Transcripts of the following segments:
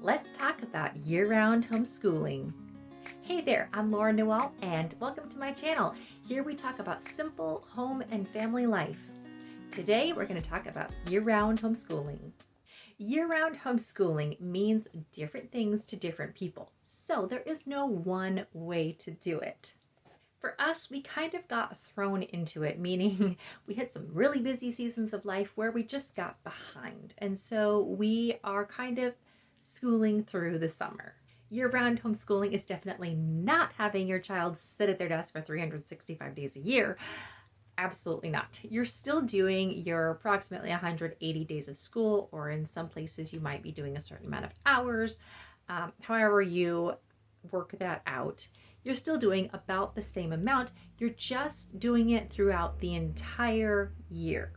let's talk about year-round homeschooling. Hey there, I'm Laura Noel and welcome to my channel. Here we talk about simple home and family life. Today we're going to talk about year-round homeschooling. Year-round homeschooling means different things to different people, so there is no one way to do it. For us, we kind of got thrown into it, meaning we had some really busy seasons of life where we just got behind. And so we are kind of schooling through the summer. Year-round homeschooling is definitely not having your child sit at their desk for 365 days a year. Absolutely not. You're still doing your approximately 180 days of school, or in some places you might be doing a certain amount of hours. However you work that out, you're still doing about the same amount. You're just doing it throughout the entire year.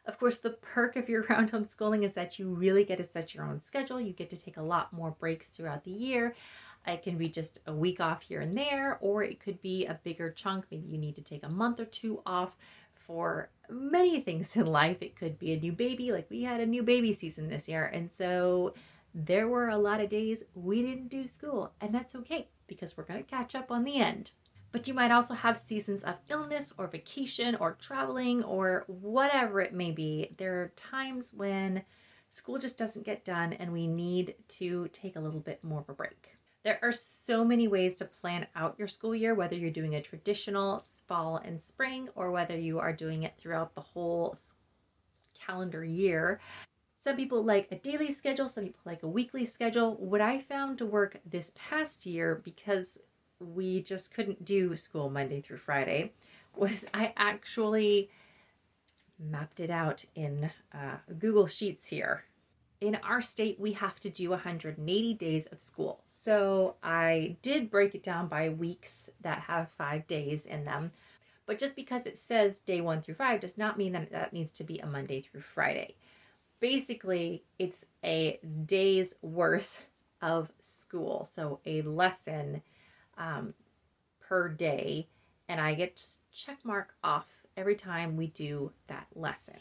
Of course, the perk of year-round homeschooling is that you really get to set your own schedule. You get to take a lot more breaks throughout the year. It can be just a week off here and there, or it could be a bigger chunk. Maybe you need to take a month or two off for many things in life. It could be a new baby, like we had a new baby season this year. And so there were a lot of days we didn't do school, and that's okay because we're going to catch up on the end. But you might also have seasons of illness or vacation or traveling or whatever it may be. There are times when school just doesn't get done and we need to take a little bit more of a break. There are so many ways to plan out your school year, whether you're doing a traditional fall and spring or whether you are doing it throughout the whole calendar year. Some people like a daily schedule, some people like a weekly schedule. What I found to work this past year, because we just couldn't do school Monday through Friday, was I actually mapped it out in Google Sheets here. In our state, we have to do 180 days of school. So I did break it down by weeks that have 5 days in them. But just because it says day 1 through 5 does not mean that that needs to be a Monday through Friday. Basically, it's a day's worth of school. So a lesson per day, and I get to check mark off every time we do that lesson.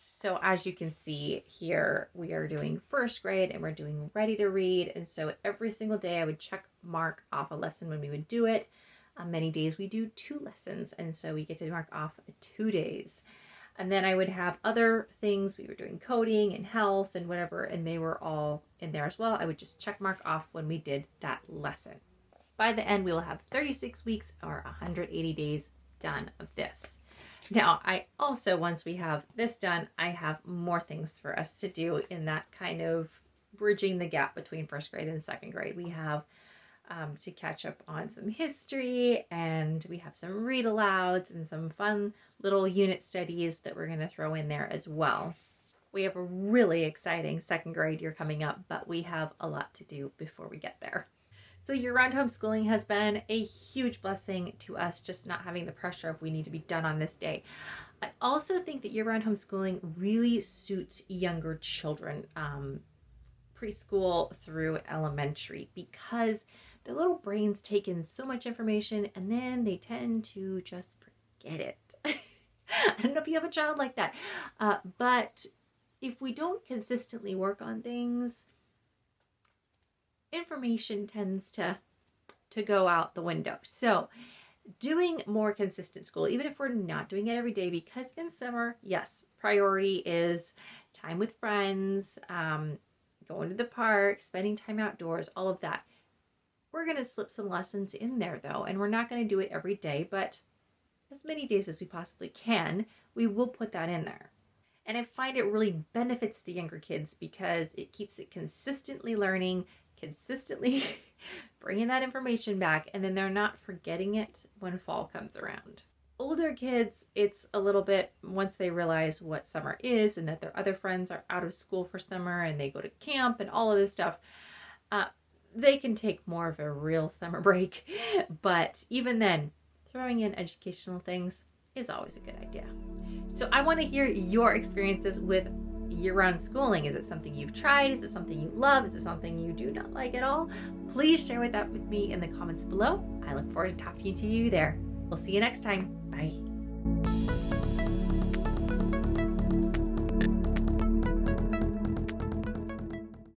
So as you can see here, we are doing first grade and we're doing ready to read. And so every single day I would check mark off a lesson when we would do it. Many days we do 2 lessons. And so we get to mark off 2 days. And then I would have other things. We were doing coding and health and whatever, and they were all in there as well. I would just check mark off when we did that lesson. By the end, we will have 36 weeks or 180 days done of this. Now, I also, once we have this done, I have more things for us to do in that kind of bridging the gap between first grade and second grade. We have to catch up on some history, and we have some read alouds and some fun little unit studies that we're going to throw in there as well. We have a really exciting second grade year coming up, but we have a lot to do before we get there. So year-round homeschooling has been a huge blessing to us, just not having the pressure of we need to be done on this day. I also think that year-round homeschooling really suits younger children, preschool through elementary, because their little brains take in so much information and then they tend to just forget it. I don't know if you have a child like that, but if we don't consistently work on things, information tends to go out the window. So doing more consistent school, even if we're not doing it every day, because in summer, yes, priority is time with friends, going to the park, spending time outdoors, all of that. We're going to slip some lessons in there though, and we're not going to do it every day, but as many days as we possibly can, we will put that in there. And I find it really benefits the younger kids because it keeps it consistently learning, consistently bringing that information back, and then they're not forgetting it when fall comes around. Older kids, it's a little bit, once they realize what summer is and that their other friends are out of school for summer and they go to camp and all of this stuff, they can take more of a real summer break. But even then, throwing in educational things is always a good idea. So I want to hear your experiences with year-round schooling. Is it something you've tried? Is it something you love? Is it something you do not like at all? Please share that with me in the comments below. I look forward to talking to you there. We'll see you next time. Bye.